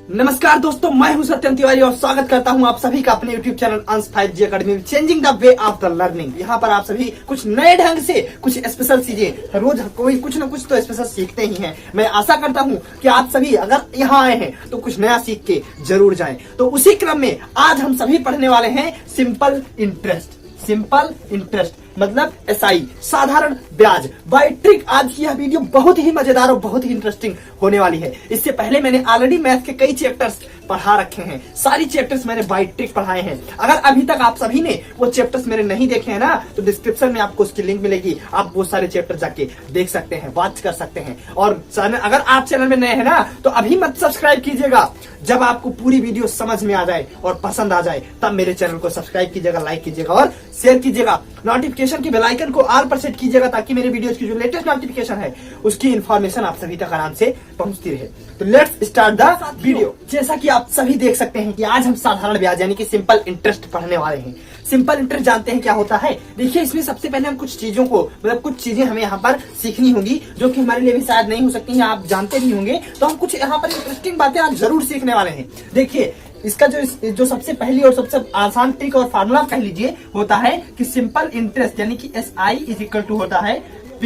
नमस्कार दोस्तों, मैं हूं सत्यम तिवारी और स्वागत करता हूं आप सभी का अपने YouTube चैनल अंश 5G अकेडमी में changing the way of the learning. यहाँ पर आप सभी कुछ नए ढंग से कुछ स्पेशल चीजें रोज कोई कुछ न कुछ तो स्पेशल सीखते ही हैं। मैं आशा करता हूं कि आप सभी अगर यहाँ आए हैं तो कुछ नया सीख के जरूर जाएं। तो उसी क्रम में आज हम सभी पढ़ने वाले हैं सिंपल इंटरेस्ट। सिंपल इंटरेस्ट मतलब एसआई, साधारण ब्याज बाय ट्रिक। आज की यह वीडियो बहुत ही मजेदार और बहुत ही इंटरेस्टिंग होने वाली है। इससे पहले मैंने ऑलरेडी मैथ के कई चैप्टर्स पढ़ा रखे हैं, सारी चैप्टर्स मैंने बाय ट्रिक पढ़ाए हैं। अगर अभी तक आप सभी ने वो चैप्टर्स मेरे नहीं देखे हैं ना, तो डिस्क्रिप्शन में आपको उसकी लिंक मिलेगी, आप वो सारे चैप्टर जाके देख सकते हैं, वॉच कर सकते हैं। और अगर आप चैनल में नए हैं ना, तो अभी मत सब्सक्राइब कीजिएगा। जब आपको पूरी वीडियो समझ में आ जाए और पसंद आ जाए तब मेरे चैनल को सब्सक्राइब कीजिएगा, लाइक कीजिएगा और शेयर कीजिएगा। नोटिफिकेशन की बेल आइकन को ऑल पर सेट कीजिएगा ताकि मेरे वीडियोस की जो लेटेस्ट नोटिफिकेशन है उसकी इन्फॉर्मेशन आप सभी तक आराम से पहुंचती रहे। तो लेट्स स्टार्ट द वीडियो। जैसा कि आप सभी देख सकते हैं कि आज हम साधारण ब्याज यानी कि सिंपल इंटरेस्ट पढ़ने वाले हैं। सिंपल इंटरेस्ट जानते हैं क्या होता है? देखिए, इसमें सबसे पहले हम कुछ चीजों को कुछ चीजें हमें यहाँ पर सीखनी होंगी जो कि हमारे लिए भी शायद नहीं हो सकती हैं, आप जानते भी होंगे। तो हम कुछ यहाँ पर इंटरेस्टिंग बातें आज जरूर सीखने वाले हैं। देखिए, इसका जो सबसे पहली और सबसे आसान ट्रिक और फार्मूला कह लीजिए होता है कि सिंपल इंटरेस्ट यानी कि SI इज इक्वल टू होता है P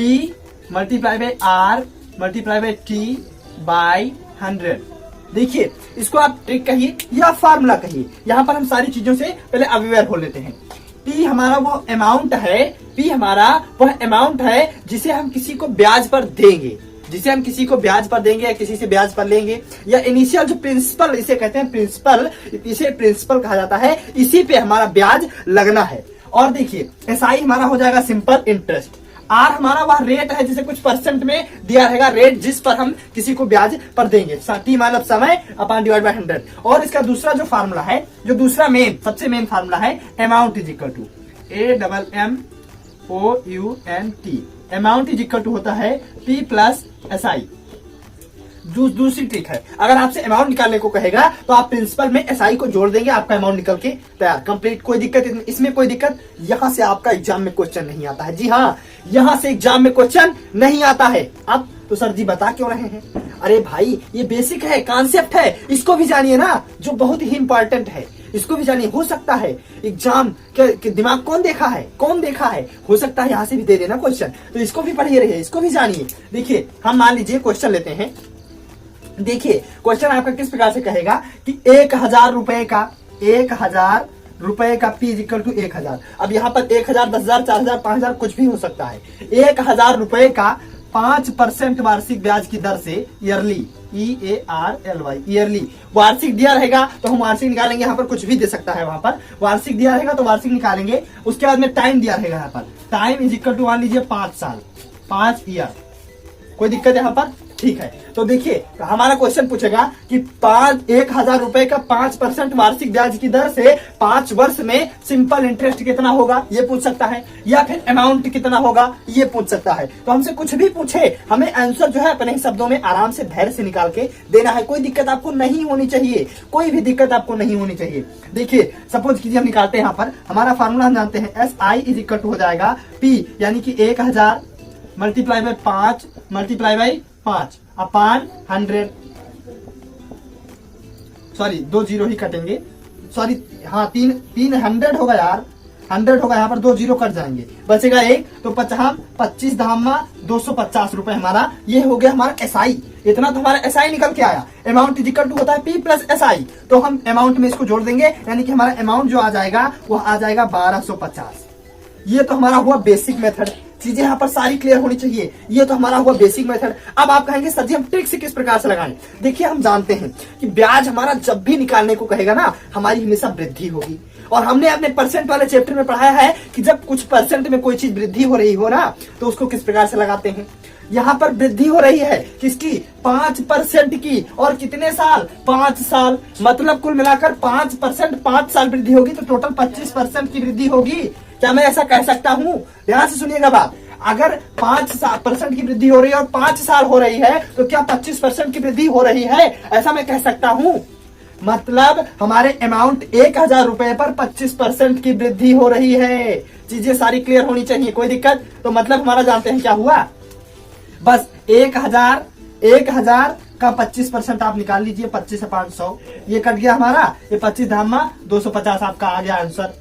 multiply by R multiply by T by 100। देखिए, इसको आप ट्रिक कहिए या फार्मूला कहिए। यहाँ पर हम सारी चीजों से पहले अवेयर हो लेते हैं। P हमारा वो अमाउंट है, P हमारा वह अमाउंट है जिसे हम किसी को ब्याज पर देंगे, जिसे हम किसी को ब्याज पर देंगे या किसी से ब्याज पर लेंगे, या इनिशियल जो प्रिंसिपल इसे कहते हैं प्रिंसिपल, इसे प्रिंसिपल कहा जाता है, इसी पे हमारा ब्याज लगना है। और देखिए, एसआई हमारा हो जाएगा सिंपल इंटरेस्ट। आर हमारा वह रेट है जिसे कुछ परसेंट में दिया रहेगा, रेट जिस पर हम किसी को ब्याज पर देंगे, टी मतलब समय अपॉन डिवाइड बाय 100। और इसका दूसरा जो फार्मूला है, जो दूसरा सबसे मेन फार्मूला है, amount is equal to AMMOUNT। Amount is equal to होता है P प्लस SI। दूसरी ट्रिक है, अगर आपसे अमाउंट निकालने को कहेगा तो आप प्रिंसिपल में SI को जोड़ देंगे, आपका अमाउंट निकल के तैयार, कंप्लीट। कोई दिक्कत इसमें, कोई दिक्कत। यहाँ से आपका एग्जाम में क्वेश्चन नहीं आता है। जी हाँ, यहाँ से एग्जाम में क्वेश्चन नहीं आता है। अब तो सर जी बता क्यों रहे हैं? अरे भाई, ये बेसिक है, कॉन्सेप्ट है, इसको भी जानिए ना, जो बहुत ही इंपॉर्टेंट है। इसको भी जानिए। हो सकता है एग्जाम के दिमाग कौन देखा है, हो सकता है यहाँ से भी दे देना क्वेश्चन, तो इसको भी पढ़िए रहिए, इसको भी जानिए। देखिए, हम मान लीजिए क्वेश्चन लेते हैं। देखिए, क्वेश्चन आपका किस प्रकार से कहेगा कि 1000 रुपए का P इज इक्वल टू 1000। अब यहाँ पर 1000, 10,000, 4,000, 5,000 कुछ भी हो सकता है। 1000 रुपए का 5% वार्षिक ब्याज की दर से ईयरली, EARLY ईयरली वार्षिक दिया रहेगा तो हम वार्षिक निकालेंगे। यहाँ पर कुछ भी दे सकता है, वहां पर वार्षिक दिया रहेगा तो वार्षिक निकालेंगे। उसके बाद में टाइम दिया रहेगा, यहाँ पर टाइम इज इक्वल टू मान लीजिए 5 साल, 5 ईयर। कोई दिक्कत यहाँ पर? ठीक है। तो देखिए, हमारा क्वेश्चन पूछेगा कि 1000 रुपए का 5% वार्षिक ब्याज की दर से 5 वर्ष में सिंपल इंटरेस्ट कितना होगा, ये पूछ सकता है, या फिर अमाउंट कितना होगा, ये पूछ सकता है। तो हमसे कुछ भी पूछे, हमें आंसर जो है अपने ही शब्दों में आराम से धैर्य से निकाल के देना है। कोई दिक्कत आपको नहीं होनी चाहिए, कोई भी दिक्कत आपको नहीं होनी चाहिए। देखिए, सपोज कीजिए हम निकालते हैं, यहाँ पर हमारा फार्मूला हम जानते हैं, SI इज इक्वल टू हो जाएगा P यानी कि 1000 multiply by 5 multiply by 5 upon 100। Sorry, 2 zero ही कटेंगे, सॉरी हाँ, 300 होगा यार, 100 होगा, यहाँ पर 2 जीरो कट जाएंगे, बचेगा 1। तो 25 धामा 250 रुपए हमारा ये हो गया हमारा SI। इतना तो हमारा SI निकल के आया। अमाउंट इज इक्वल टू होता है P प्लस SI, तो हम अमाउंट में इसको जोड़ देंगे, यानी कि हमारा अमाउंट जो आ जाएगा वो आ जाएगा 1250। ये तो हमारा हुआ बेसिक मेथड। चीजें यहाँ पर सारी क्लियर होनी चाहिए। ये तो हमारा हुआ बेसिक मेथड। अब आप कहेंगे सर जी हम ट्रिक से किस प्रकार से लगाएं? देखिए, हम जानते हैं कि ब्याज हमारा जब भी निकालने को कहेगा ना, हमारी हमेशा वृद्धि होगी। और हमने अपने परसेंट वाले चैप्टर में पढ़ाया है कि जब कुछ परसेंट में कोई चीज वृद्धि हो रही हो ना, तो उसको किस प्रकार से लगाते हैं। यहाँ पर वृद्धि हो रही है किसकी? 5% की। और कितने साल? 5 साल। मतलब कुल मिलाकर 5%, 5 साल वृद्धि होगी, तो टोटल 25% की वृद्धि होगी। क्या मैं ऐसा कह सकता हूँ? ध्यान से सुनिएगा बात। अगर 5% की वृद्धि हो रही है और 5 साल हो रही है, तो क्या 25% की वृद्धि हो रही है? ऐसा मैं कह सकता हूँ। मतलब हमारे अमाउंट 1000 रुपए पर 25% की वृद्धि हो रही है। चीजें सारी क्लियर होनी चाहिए, कोई दिक्कत? तो मतलब हमारा जानते हैं क्या हुआ, बस 1000 का 25% आप निकाल लीजिए। 25 से 500 ये कट गया हमारा, ये 25 धामा 250 आपका आ गया आंसर।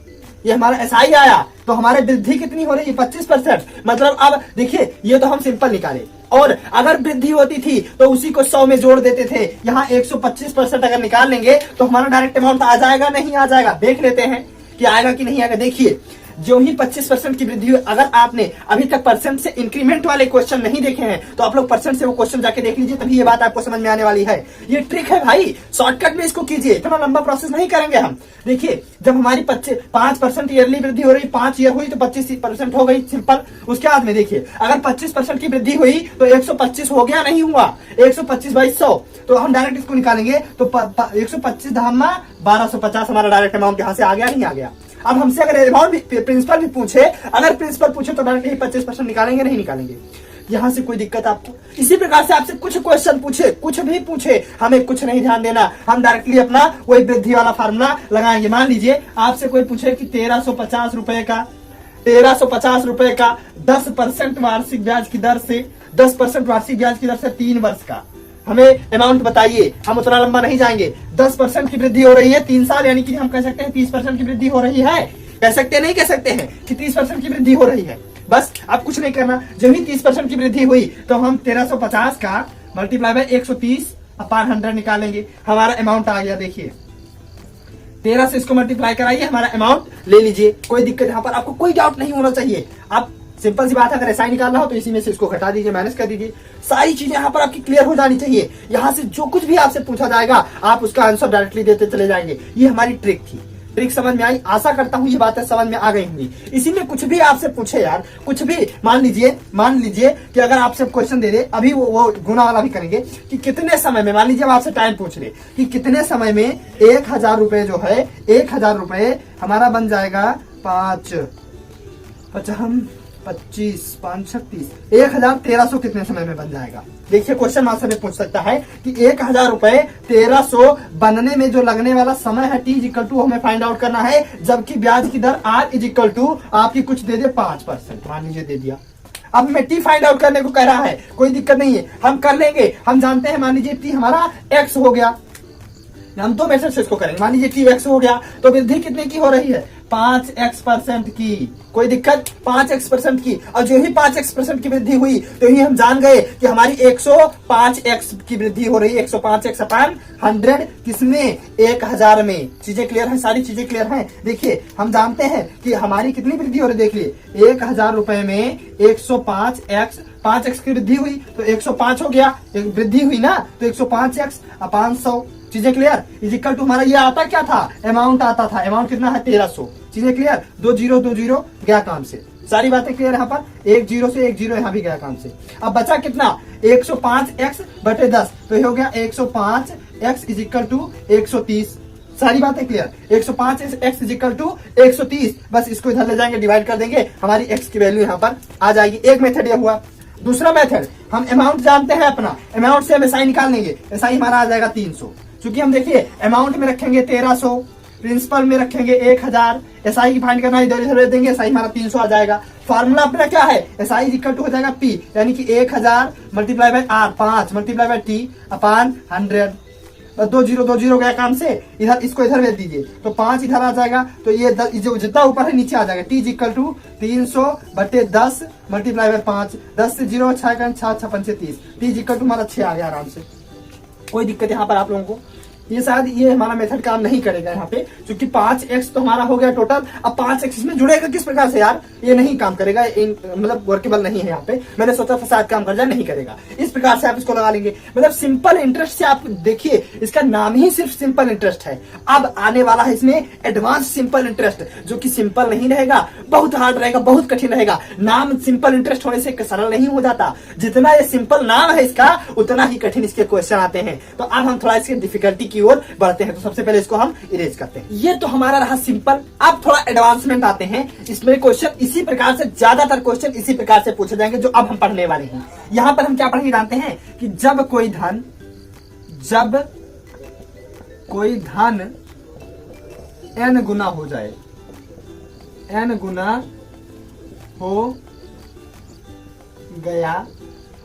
ये हमारा एसआई आया। तो हमारे वृद्धि कितनी हो रही है? 25%। मतलब अब देखिए, ये तो हम सिंपल निकाले, और अगर वृद्धि होती थी तो उसी को 100 में जोड़ देते थे। यहाँ 125% अगर निकाल लेंगे तो हमारा डायरेक्ट अमाउंट आ जाएगा, नहीं आ जाएगा? देख लेते हैं कि आएगा कि नहीं आएगा। देखिए, जो ही 25% की वृद्धि हुई, अगर आपने अभी तक परसेंट से इंक्रीमेंट वाले क्वेश्चन नहीं देखे हैं तो आप लोग परसेंट से वो क्वेश्चन जाके देख लीजिए, तभी ये बात आपको समझ में आने वाली है। ये ट्रिक है भाई, शॉर्टकट में इसको कीजिए, इतना लंबा प्रोसेस नहीं करेंगे हम। देखिए, जब हमारी 5% ईयरली वृद्धि हो रही, 5 ईयर हुई तो 25% हो गई, सिंपल। उसके बाद में देखिए, अगर 25% की वृद्धि हुई तो 125 हो गया, नहीं हुआ? 125 बाई 100, तो हम डायरेक्ट इसको निकालेंगे तो 125 धामा 1250 हमारा डायरेक्ट अमाउंट यहाँ से आ गया, नहीं आ गया? अब हमसे अगर अमाउंट भी प्रिंसिपल भी पूछे, अगर प्रिंसिपल पूछे तो डायरेक्ट ही 25% निकालेंगे, नहीं निकालेंगे? यहाँ से कोई दिक्कत आपको? इसी प्रकार से आपसे कुछ क्वेश्चन पूछे, कुछ भी पूछे, हमें कुछ नहीं ध्यान देना, हम डायरेक्टली अपना वही वृद्धि वाला फार्मूला लगाएंगे। मान लीजिए आपसे कोई पूछे कि 1350 रुपए का 10% वार्षिक ब्याज की दर से 10% वार्षिक ब्याज की दर से 3 वर्ष का हमें अमाउंट बताइए। हम उतना लंबा नहीं जाएंगे। 10% की वृद्धि हो रही है 3 साल, यानी कि हम कह सकते हैं 30% की वृद्धि हो रही है। कह सकते नहीं कह सकते हैं कि 30% की वृद्धि हो रही है? बस आप कुछ नहीं करना, जब ही 30% की वृद्धि हुई तो हम 1350 का मल्टीप्लाई बाय 130 अपॉन 100 निकालेंगे, हमारा अमाउंट आ गया। देखिए, 13 से इसको मल्टीप्लाई कराइए, हमारा अमाउंट ले लीजिए। कोई दिक्कत यहाँ पर आपको कोई डाउट नहीं होना चाहिए। आप सिंपल सी बात है, अगर ऐसा ही निकालना हो तो इसी में से इसको घटा दीजिए, माइनस कर दीजिए। सारी चीजें यहाँ पर आपकी क्लियर हो जानी चाहिए। यहाँ से जो कुछ भी आपसे पूछा जाएगा आप उसका आंसर डायरेक्टली देते चले जाएंगे। ये हमारी ट्रिक थी। ट्रिक समझ में आई? आशा करता हूँ ये बातें समझ में आ गई होंगी। इसी में कुछ भी आपसे पूछे यार, कुछ भी मान लीजिए कि अगर आपसे क्वेश्चन दे दे, अभी वो गुना वाला भी करेंगे कि कितने समय में, मान लीजिए आपसे टाइम पूछ रहे कि कितने समय में 1000 रुपए जो है, 1000 रुपए हमारा बन जाएगा 25 5 36 1300 कितने समय में बन जाएगा? देखिए, क्वेश्चन मास्टर में पूछ सकता है कि 1000 रुपए 1300 बनने में जो लगने वाला समय है t इक्वल टू हमें फाइंड आउट करना है, जबकि ब्याज की दर r इक्वल टू आपकी कुछ दे दे 5%, मान लीजिए दे दिया। अब मैं टी फाइंड आउट करने को कह रहा है, कोई दिक्कत नहीं है, हम कर लेंगे। हम जानते हैं, मान लीजिए टी हमारा x हो गया, हम 2 मेथड से इसको करेंगे। मान लीजिए टी x हो गया तो वृद्धि कितने की हो रही है? 5x% की। कोई दिक्कत? 5x% की। और जो ही 5x% की वृद्धि हुई तो ही हम जान गए कि हमारी 105x की वृद्धि हो रही है। 105x अपॉन 100 किसमें? 1000 में। चीजें क्लियर है? सारी चीजें क्लियर हैं? देखिए, हम जानते हैं कि हमारी कितनी वृद्धि हो रही है। देखिए, 1000 रुपए में 5x की वृद्धि हुई तो 105 हो गया, एक वृद्धि हुई ना, तो 105x अपॉन 100। चीजें क्लियर? इक्वल टू हमारा ये आता क्या था? अमाउंट आता था। अमाउंट कितना है? 1300। चीजें क्लियर? 2 0 2 0 गया काम से। सारी बातें क्लियर यहाँ पर? 1 0 से 1 0 यहाँ भी गया काम से। अब बचा कितना? 105x बटे 10, तो ये हो गया 105x इक्वल टू 130। सारी बातें क्लियर? 105x equal to 130। बस इसको इधर ले जाएंगे, डिवाइड कर देंगे, हमारी x की वैल्यू यहाँ पर आ जाएगी। एक मेथड ये हुआ। दूसरा मेथड, हम अमाउंट जानते हैं अपना, अमाउंट से हम एसआई निकाल लेंगे। एसआई हमारा आ जाएगा 300, क्योंकि हम देखिए अमाउंट में रखेंगे 1300, प्रिंसिपल में रखेंगे 1000, एसआई की फाइंड करना इधर इधर देंगे, एसआई हमारा 300 आ जाएगा। फार्मूला अपना क्या है? एसआई इक्वल टू हो जाएगा पी, यानी कि 1000 multiply by R, 5 multiply by T upon 100। 2 0 2 0 गया काम से, इधर इसको इधर भेज दीजिए तो 5 इधर आ जाएगा, तो ये जो जितना ऊपर है नीचे आ जाएगा। टी इक्वल टू 300 बटे 10 मल्टीप्लाई बाय 5, 10 से 0 6 6 5 30, टी इक्वल टू हमारा 6 आ गया आराम से। कोई दिक्कत यहाँ पर आप लोगों को? ये शायद ये हमारा मेथड काम नहीं करेगा यहाँ पे, क्योंकि 5x तो हमारा हो गया टोटल। अब 5x इसमें जुड़ेगा किस प्रकार से यार? ये नहीं काम करेगा, मतलब वर्केबल नहीं है यहाँ पे। मैंने सोचा था शायद काम कर जाए, नहीं करेगा। इस प्रकार से आप इसको लगा लेंगे। मतलब सिंपल इंटरेस्ट से आप देखिए, इसका नाम ही सिर्फ सिंपल इंटरेस्ट है। अब आने वाला है इसमें एडवांस सिंपल इंटरेस्ट, जो कि सिंपल नहीं रहेगा, बहुत हार्ड रहेगा, बहुत कठिन रहेगा। नाम सिंपल इंटरेस्ट होने से सरल नहीं हो जाता। जितना ये सिंपल नाम है इसका, उतना ही कठिन इसके क्वेश्चन आते हैं। तो अब हम थोड़ा इसकी डिफिकल्टी की ओर बढ़ते हैं। तो सबसे पहले इसको हम इरेज करते हैं। ये तो हमारा रहा सिंपल। अब थोड़ा एडवांसमेंट आते हैं। इसमें क्वेश्चन इसी प्रकार से, ज्यादातर क्वेश्चन इसी प्रकार से पूछे जाएंगे जो अब हम पढ़ने वाले हैं। यहां पर हम क्या पढ़ेंगे जानते हैं कि जब कोई धन n गुना हो जाए, n गुना हो गया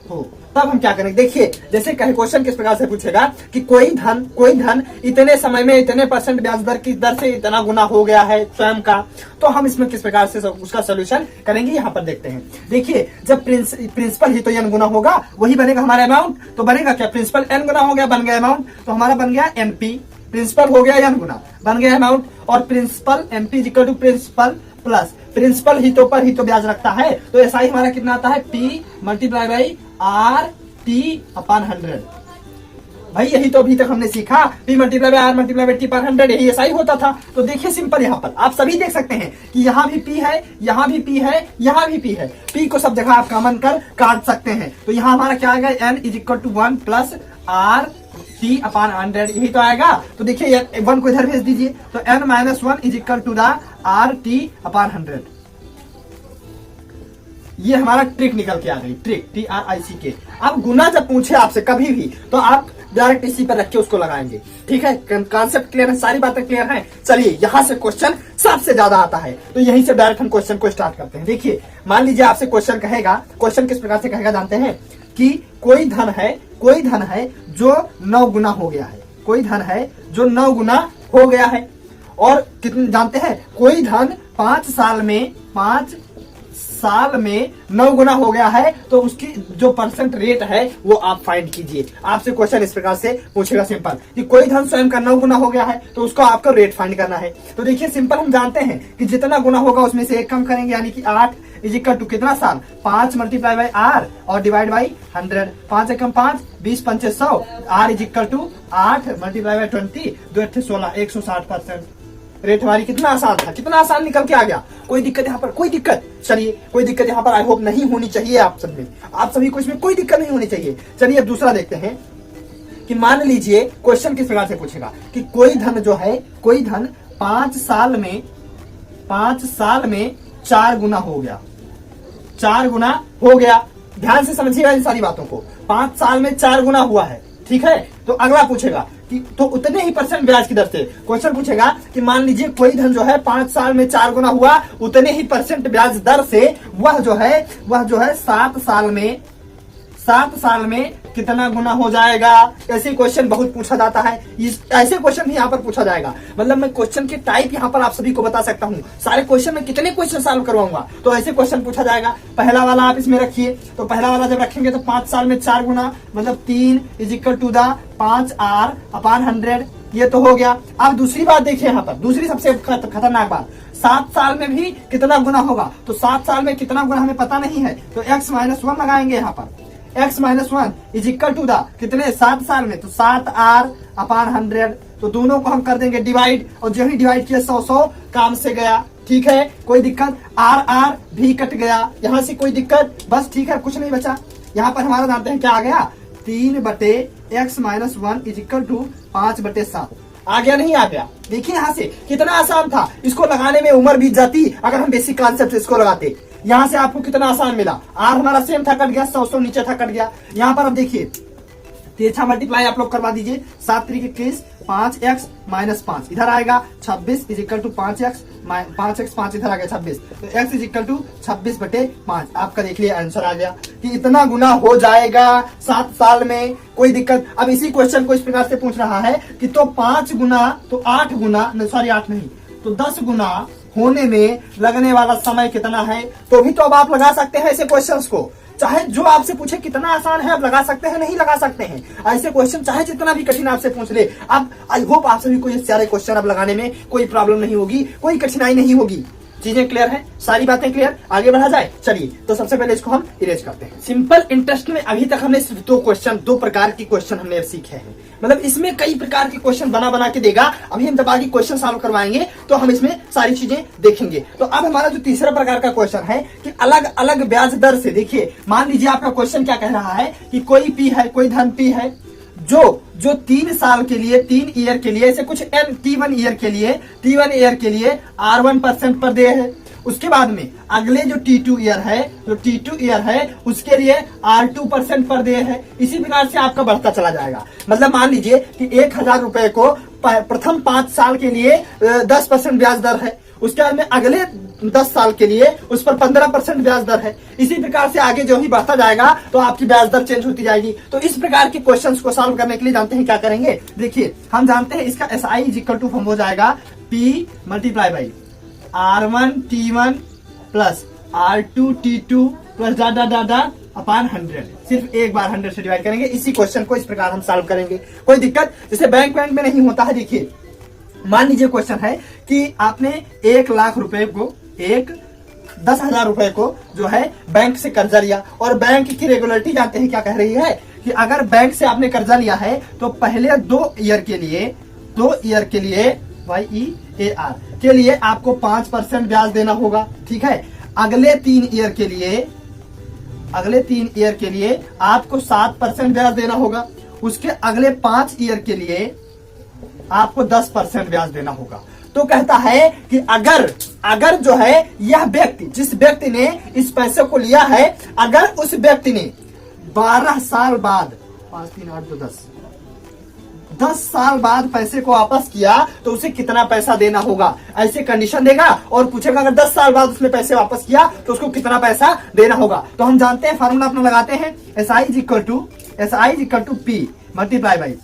हो, तब हम क्या करेंगे, देखिए जैसे कहे क्वेश्चन किस प्रकार से पूछेगा कि कोई धन इतने समय में इतने % ब्याज दर की दर से इतना गुना हो गया है स्वयं का, तो हम इसमें किस प्रकार से उसका सोल्यूशन करेंगे यहाँ पर देखते हैं। देखिए जब प्रिंसिपल ही तो n गुना होगा वही बनेगा हमारा अमाउंट, तो बनेगा क्या, प्रिंसिपल n गुना हो गया, बन गया अमाउंट, तो हमारा बन गया MP, प्रिंसिपल हो गया n गुना, बन गया अमाउंट, और principal MP equal to principal plus principal ही तो पर ही तो ब्याज रखता है, तो ऐसा ही हमारा कितना आता है, P मल्टीप्लाई बाई RT/100। भाई यही तो अभी तक हमने सीखा, P multiply by R multiply by T/100, यही ऐसा ही होता था। तो देखिए सिंपल, यहाँ पर आप सभी देख सकते हैं कि यहाँ भी P है, यहाँ भी P है, यहाँ भी P है, P को सब जगह आप कॉमन कर काट सकते हैं, तो यहाँ हमारा क्या आएगा, N is equal to 1 plus RT/100, यही तो आएगा। तो देखिए 1 को इधर भेज दीजिए, तो N-1 is equal to the RT/100। ये हमारा ट्रिक निकल के आ गई, ट्रिक TRICK। अब गुना जब पूछे आपसे कभी भी तो आप डायरेक्ट इसी पर रख के उसको लगाएंगे, ठीक है, कॉन्सेप्ट क्लियर है, सारी बातें क्लियर हैं। चलिए यहाँ से क्वेश्चन सबसे ज्यादा आता है, तो यहीं से डायरेक्ट हम क्वेश्चन को स्टार्ट करते हैं। देखिए मान लीजिए आपसे क्वेश्चन कहेगा, क्वेश्चन किस प्रकार से कहेगा जानते हैं कि कोई धन है जो 9 गुना हो गया है, कोई धन है जो 9 गुना हो गया है, और कितने जानते हैं, कोई धन 5 साल में 9 गुना हो गया है, तो उसकी जो % रेट है वो आप फाइंड कीजिए। आपसे क्वेश्चन इस प्रकार से पूछेगा सिंपल कि कोई धन स्वयं का 9 गुना हो गया है, तो उसको आपको रेट फाइंड करना है। तो देखिए सिंपल, हम जानते हैं कि जितना गुना होगा उसमें से 1 कम करेंगे, यानी कि 8 इज इक्वल टू कितना साल, 5 मल्टीप्लाई बाई R और डिवाइड बाई 100, 5 एकम 5, 20 पंचे 100, R is equal to 8 multiply by 20, 2 8 16, 160%। Rate हमारी कितना आसान था, कितना आसान निकल के आ गया। कोई दिक्कत यहाँ पर, कोई दिक्कत, चलिए कोई दिक्कत यहाँ पर आई होप नहीं होनी चाहिए आप सब में, आप सभी को इसमें कोई दिक्कत नहीं होनी चाहिए। चलिए अब दूसरा देखते हैं कि मान लीजिए क्वेश्चन किस प्रकार से पूछेगा कि कोई धन जो है, कोई धन 5 साल में 4 गुना हो गया, 4 गुना हो गया। ध्यान से समझिएगा इन सारी बातों को, 5 साल में 4 गुना हुआ है, ठीक है। तो अगला पूछेगा कि तो उतने ही % ब्याज की दर से, क्वेश्चन पूछेगा कि मान लीजिए कोई धन जो है 5 साल में 4 गुना हुआ, उतने ही % ब्याज दर से वह जो है 7 साल में कितना गुना हो जाएगा। ऐसे क्वेश्चन बहुत पूछा जाता है, ऐसे क्वेश्चन भी यहाँ पर पूछा जाएगा। मतलब मैं क्वेश्चन के टाइप यहाँ पर आप सभी को बता सकता हूँ, सारे क्वेश्चन में कितने क्वेश्चन सॉल्व करवाऊंगा, तो ऐसे क्वेश्चन पूछा जाएगा। पहला वाला आप इसमें रखिए, तो पहला वाला जब रखेंगे तो 5 साल में 4 गुना मतलब 3 is equal to the 5R/100, ये तो हो गया। अब दूसरी बात देखिए यहाँ पर, दूसरी सबसे खतरनाक बात, 7 साल में भी कितना गुना होगा, तो 7 साल में कितना गुना हमें पता नहीं है, तो X-1 लगाएंगे यहाँ पर, X-1 is equal to the कितने, 7 साल में, तो 7R/100, तो दोनों को हम कर देंगे डिवाइड, और जो ही डिवाइड किया 100 काम से गया, ठीक है, कोई दिक्कत, R भी कट गया, यहाँ से कोई दिक्कत, बस ठीक है, कुछ नहीं बचा। यहाँ पर हमारा जानते हैं क्या आ गया, 3/X-1 इज इक्वल टू 5/7, आ गया नहीं आ गया। देखिए यहाँ से कितना आसान था, इसको लगाने में उम्र बीत जाती अगर हम बेसिक कॉन्सेप्ट इसको लगाते। यहाँ से आपको कितना आसान मिला, R हमारा सेम था, कट गया, 100 नीचे था, कट गया। यहाँ पर अब देखिए तिरछा मल्टीप्लाई आप लोग करवा दीजिए, 7 3 21, 5x - 5 इधर आएगा, 26 इज इक्वल टू 5x 5 इधर आ गया 26, तो x इज इक्वल टू 26/5। आपका देख लिया आंसर आ गया कि इतना गुना हो जाएगा 7 साल में, कोई दिक्कत। अब इसी क्वेश्चन को इस प्रकार से पूछ रहा है कि तो 5 गुना, तो 8 गुना, सॉरी 8 नहीं, तो 10 गुना होने में लगने वाला समय कितना है, तो भी तो अब आप लगा सकते हैं ऐसे क्वेश्चंस को। चाहे जो आपसे पूछे कितना आसान है, आप लगा सकते हैं, नहीं लगा सकते हैं ऐसे क्वेश्चन, चाहे जितना भी कठिन आपसे पूछ ले। अब आई होप आप सभी को ये सारे क्वेश्चन अब लगाने में कोई प्रॉब्लम नहीं होगी, कोई कठिनाई नहीं होगी। चीजें क्लियर है, सारी बातें क्लियर, आगे बढ़ा जाए। चलिए तो सबसे पहले इसको हम इरेज करते हैं। सिंपल इंटरेस्ट में अभी तक हमने सिर्फ 2 प्रकार के क्वेश्चन हमने सीखे हैं, मतलब इसमें कई प्रकार के क्वेश्चन बना के देगा। अभी हम जब आगे क्वेश्चन सॉल्व करवाएंगे तो हम इसमें सारी चीजें देखेंगे। तो अब हमारा जो तीसरा प्रकार का क्वेश्चन है कि अलग अलग ब्याज दर से, देखिए मान लीजिए आपका क्वेश्चन क्या कह रहा है कि कोई पी है, कोई धन पी है जो 3 साल के लिए, 3 ईयर के लिए, ऐसे कुछ T1 ईयर के लिए R1% पर दे है। उसके बाद में अगले जो T2 ईयर है उसके लिए R2% पर दे है। इसी प्रकार से आपका बढ़ता चला जाएगा। मतलब मान लीजिए कि 1000 रुपए को प्रथम 5 साल के लिए 10% ब्याज दर है, उसके बाद में अगले 10 साल के लिए, उस पर 15% ब्याज दर है। इसी प्रकार से आगे जो ही बढ़ता जाएगा तो आपकी ब्याज दर चेंज होती जाएगी। तो इस प्रकार के क्वेश्चंस को सॉल्व करने के लिए जानते हैं क्या करेंगे। देखिए हम जानते हैं इसका SI is equal to form हो जाएगा P multiply by R1 T1 plus R2 T2 plus डा अपॉन 100। सिर्फ एक बार 100 से डिवाइड करेंगे। इसी क्वेश्चन को इस प्रकार हम सॉल्व करेंगे। कोई दिक्कत जैसे बैंक में नहीं होता है। देखिए मान लीजिए क्वेश्चन है कि आपने 1 लाख रुपए को 10,000 रुपए को जो है बैंक से कर्जा लिया, और बैंक की रेगुलरिटी जानते हैं क्या कह रही है कि अगर बैंक से आपने कर्जा लिया है तो पहले 2 ईयर के लिए YEAR के लिए आपको 5% ब्याज देना होगा। ठीक है, अगले 3 ईयर के लिए आपको 7% ब्याज देना होगा। उसके अगले 5 ईयर के लिए आपको 10% ब्याज देना होगा। तो कहता है कि अगर जो है यह व्यक्ति, जिस व्यक्ति ने इस पैसे को लिया है, अगर उस व्यक्ति ने 12 साल बाद 5 3 8 2 10 साल बाद पैसे को वापस किया तो उसे कितना पैसा देना होगा, ऐसे कंडीशन देगा और पूछेगा अगर 10 साल बाद उसने पैसे वापस किया तो उसको कितना पैसा देना होगा। तो हम जानते हैं, फार्मूला अपना लगाते हैं, SI is equal to P multiply by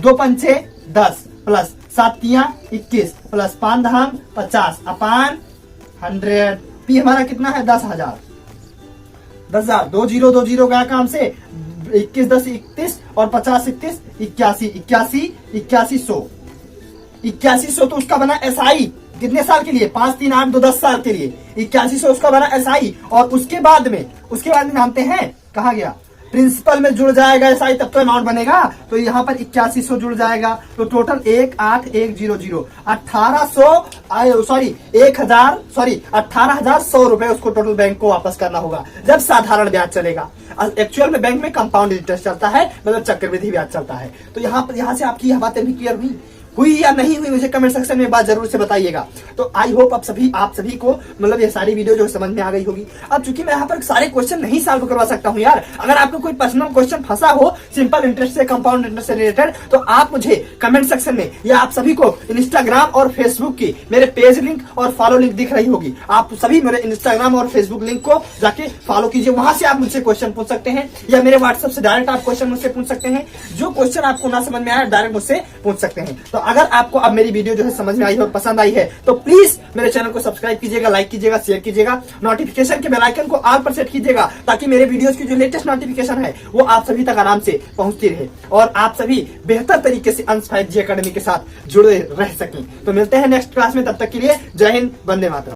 2 पंचे 10 प्लस 7 तियां 21 प्लस 5 दहम 50 अपान 100। P हमारा कितना है 10,000। 2 जीरो गया काम से, 21 10 31 और 50 31 81 100 तो उसका बना SI कितने साल के लिए 5 3 8 2 10 साल के लिए 8100 उसका बना SI। और उसके बाद में जानते हैं कहा गया प्रिंसिपल में जुड़ जाएगा SI, तब तो अमाउंट बनेगा। तो यहाँ पर 8100 जुड़ जाएगा तो टोटल 18,100 रुपए उसको टोटल बैंक को वापस करना होगा जब साधारण ब्याज चलेगा। एक्चुअल में बैंक में कंपाउंड इंटरेस्ट चलता है, मतलब चक्रवृद्धि ब्याज चलता है। तो यहाँ से आपकी यह बातें भी क्लियर हुई या नहीं हुई, मुझे कमेंट सेक्शन में बात जरूर से बताइएगा। तो आई होप आप सभी को मतलब ये सारी वीडियो जो समझ में आ गई होगी। अब चूंकि मैं यहाँ पर सारे क्वेश्चन नहीं सॉल्व करवा सकता हूँ यार, अगर आपको कोई पर्सनल क्वेश्चन फंसा हो सिंपल इंटरेस्ट से, कंपाउंड इंटरेस्ट से रिलेटेड, तो आप मुझे कमेंट सेक्शन में, या आप सभी को इंस्टाग्राम और फेसबुक की मेरे पेज लिंक और फॉलो लिंक दिख रही होगी, आप सभी मेरे इंस्टाग्राम और फेसबुक लिंक को जाके फॉलो कीजिए। वहां से आप मुझसे क्वेश्चन पूछ सकते हैं, या मेरे व्हाट्सएप से डायरेक्ट आप क्वेश्चन मुझसे पूछ सकते हैं। जो क्वेश्चन आपको ना समझ में आया डायरेक्ट मुझसे पूछ सकते हैं। तो अगर आपको अब मेरी वीडियो जो है समझ में आई है और पसंद आई है तो प्लीज मेरे चैनल को सब्सक्राइब कीजिएगा, लाइक कीजिएगा, शेयर कीजिएगा, नोटिफिकेशन के बेल आइकन को ऑल पर सेट कीजिएगा ताकि मेरे वीडियोस की जो लेटेस्ट नोटिफिकेशन है वो आप सभी तक आराम से पहुंचती रहे और आप सभी बेहतर तरीके से अंश 5G अकेडमी के साथ जुड़े रह सकें। तो मिलते हैं नेक्स्ट क्लास में, तब तक के लिए जय हिंद, वंदे मातरम।